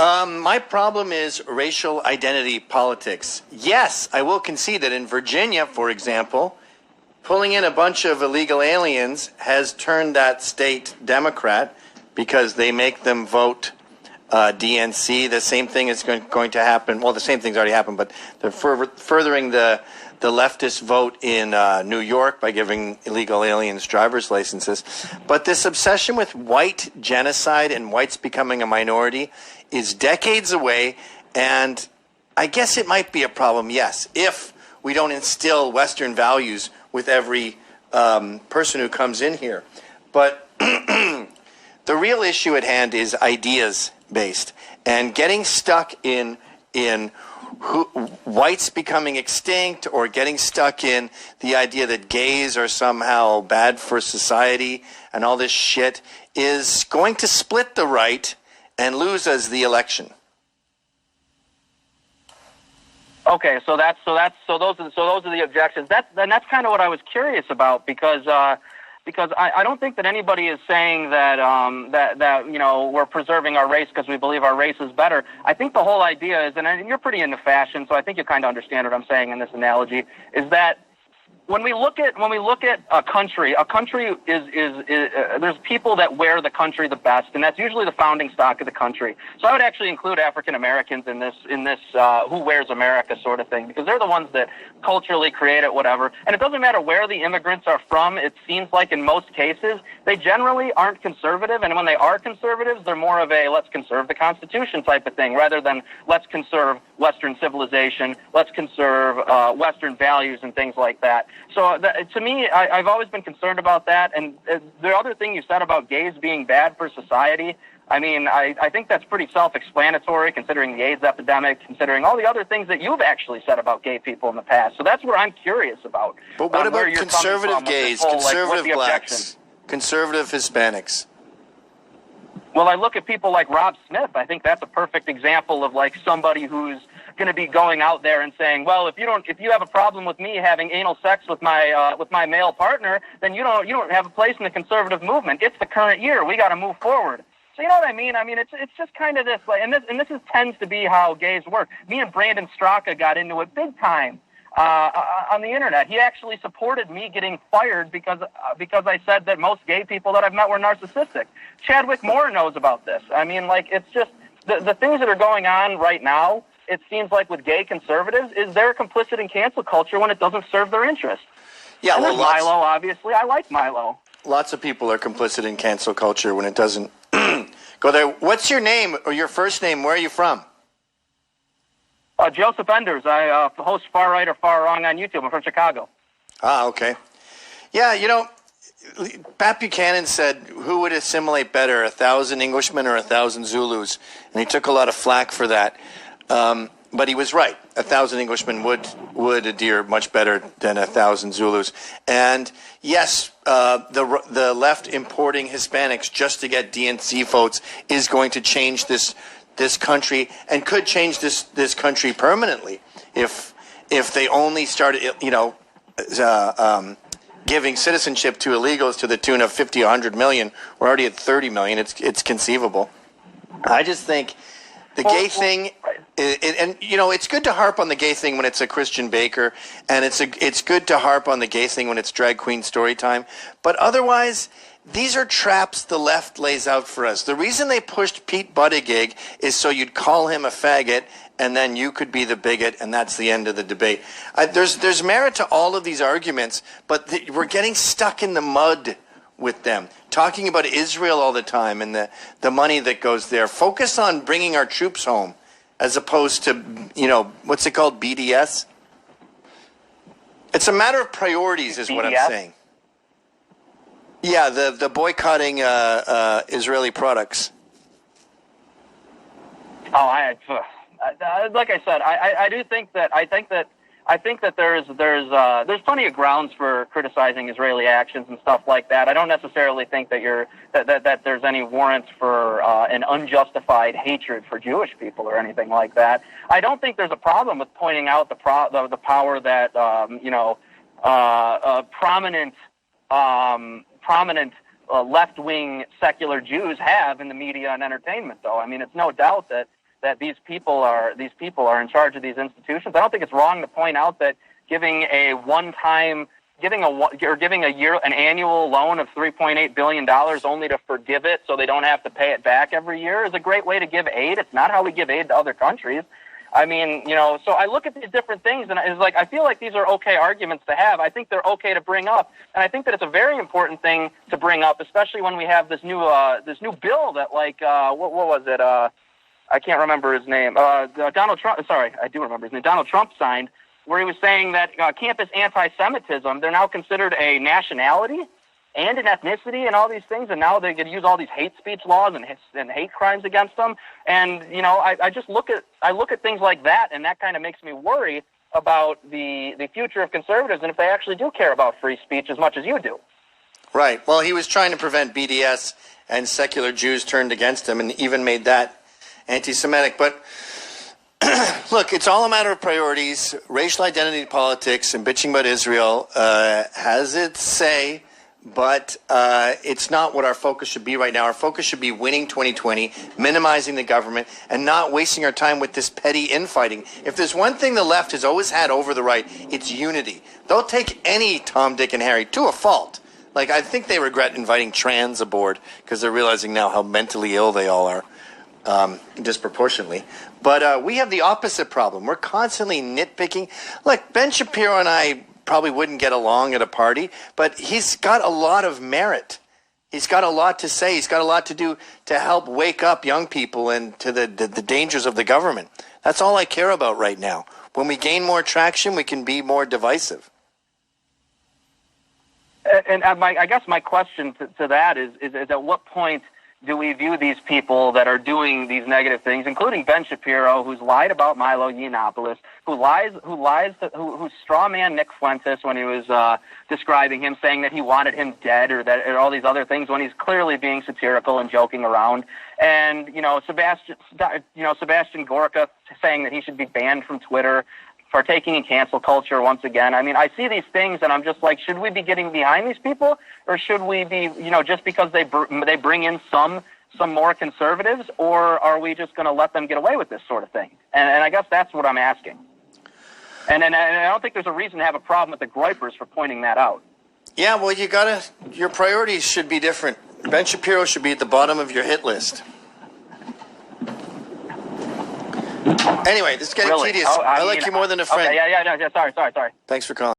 My problem is racial identity politics. Yes, I will concede that in Virginia, for example, pulling in a bunch of illegal aliens has turned that state Democrat because they make them vote DNC. The same thing is going to happen. Well, the same thing's already happened, but they're furthering the leftist vote in New York by giving illegal aliens driver's licenses. But this obsession with white genocide and whites becoming a minority is decades away, and I guess it might be a problem, yes, if we don't instill Western values with every person who comes in here. But the real issue at hand is ideas-based, and getting stuck in whites becoming extinct, or getting stuck in the idea that gays are somehow bad for society and all this shit is going to split the right and lose us the election. Okay, so those are the objections. That's kind of what I was curious about, because I don't think that anybody is saying that we're preserving our race because we believe our race is better. I think the whole idea is, and you're pretty into fashion, so I think you kind of understand what I'm saying in this analogy, is that when we look at a country is there's people that wear the country the best, and that's usually the founding stock of the country. So I would actually include African Americans in this who wears America sort of thing, because they're the ones that culturally create it, whatever. And it doesn't matter where the immigrants are from. It seems like in most cases they generally aren't conservative, and when they are conservatives, they're more of a let's conserve the Constitution type of thing, rather than let's conserve Western civilization, let's conserve Western values and things like that. So to me, I've always been concerned about that. And the other thing you said about gays being bad for society, I mean, I think that's pretty self-explanatory, considering the AIDS epidemic, considering all the other things that you've actually said about gay people in the past. So that's what I'm curious about. But what about conservative gays, conservative blacks, conservative Hispanics? Well, I look at people like Rob Smith. I think that's a perfect example of like somebody who's going to be going out there and saying, well, if you have a problem with me having anal sex with my male partner, then you don't have a place in the conservative movement. It's the current year. We got to move forward. So you know what I mean? I mean, it's just kind of this, like, and this tends to be how gays work. Me and Brandon Straka got into it big time on the internet. He actually supported me getting fired because I said that most gay people that I've met were narcissistic. Chadwick Moore knows about this. I mean, like, it's just the things that are going on right now. It seems like with gay conservatives is they're complicit in cancel culture when it doesn't serve their interests. Yeah, and well, Milo, obviously, I like Milo. Lots of people are complicit in cancel culture when it doesn't go there. What's your name or your first name? Where are you from? Joseph Enders. I host Far Right or Far Wrong on YouTube. I'm from Chicago. Ah, okay. Yeah, you know, Pat Buchanan said, who would assimilate better, 1,000 Englishmen or 1,000 Zulus? And he took a lot of flack for that. But he was right. 1,000 Englishmen would adhere much better than 1,000 Zulus. And yes, the left importing Hispanics just to get DNC votes is going to change this country, and could change this country permanently if they only started, giving citizenship to illegals to the tune of 50 or 100 million. We're already at 30 million. It's conceivable. I just think the gay thing, and it's good to harp on the gay thing when it's a Christian Baker, and it's good to harp on the gay thing when it's drag queen story time. But otherwise, these are traps the left lays out for us. The reason they pushed Pete Buttigieg is so you'd call him a faggot, and then you could be the bigot, and that's the end of the debate. There's merit to all of these arguments, but we're getting stuck in the mud with them. Talking about Israel all the time and the money that goes there. Focus on bringing our troops home, as opposed to, what's it called, BDS? It's a matter of priorities is BDS? What I'm saying. Yeah, the boycotting Israeli products. Oh, like I said, I do think that there's plenty of grounds for criticizing Israeli actions and stuff like that. I don't necessarily think that there's any warrant for an unjustified hatred for Jewish people or anything like that. I don't think there's a problem with pointing out the power that prominent left-wing secular Jews have in the media and entertainment, though. I mean, it's no doubt that that these people are in charge of these institutions. I don't think it's wrong to point out that giving an annual loan of $3.8 billion only to forgive it so they don't have to pay it back every year is a great way to give aid. It's not how we give aid to other countries. I mean, so I look at these different things, and it's like I feel like these are okay arguments to have. I think they're okay to bring up, and I think that it's a very important thing to bring up, especially when we have this new bill that, like, what was it? I can't remember his name. Donald Trump. Sorry, I do remember his name. Donald Trump signed, where he was saying that campus anti-Semitism, they're now considered a nationality and an ethnicity and all these things, and now they could use all these hate speech laws and hate crimes against them. And I just look at things like that, and that kind of makes me worry about the future of conservatives and if they actually do care about free speech as much as you do. Right. Well, he was trying to prevent BDS, and secular Jews turned against him, and even made that anti-Semitic. But look, it's all a matter of priorities. Racial identity politics and bitching about Israel has its say. But it's not what our focus should be right now. Our focus should be winning 2020, minimizing the government, and not wasting our time with this petty infighting. If there's one thing the left has always had over the right, it's unity. They'll take any Tom, Dick, and Harry to a fault. Like, I think they regret inviting trans aboard because they're realizing now how mentally ill they all are, disproportionately. But we have the opposite problem. We're constantly nitpicking. Look, Ben Shapiro and I probably wouldn't get along at a party, but he's got a lot of merit. He's got a lot to say. He's got a lot to do to help wake up young people and to the dangers of the government. That's all I care about right now. When we gain more traction, we can be more divisive. And I guess my question to that is at what point do we view these people that are doing these negative things, including Ben Shapiro, who's lied about Milo Yiannopoulos, who strawman Nick Fuentes when he was describing him, saying that he wanted him dead or all these other things when he's clearly being satirical and joking around, and Sebastian Gorka saying that he should be banned from Twitter, partaking in cancel culture once again. I mean, I see these things and I'm just like, should we be getting behind these people, or should we be, just because they bring in some more conservatives, or are we just going to let them get away with this sort of thing? And I guess that's what I'm asking. And I don't think there's a reason to have a problem with the Groypers for pointing that out. Yeah, well, your priorities should be different. Ben Shapiro should be at the bottom of your hit list. Anyway, this is getting tedious. I like you more than a friend. Okay, yeah. Sorry. Thanks for calling.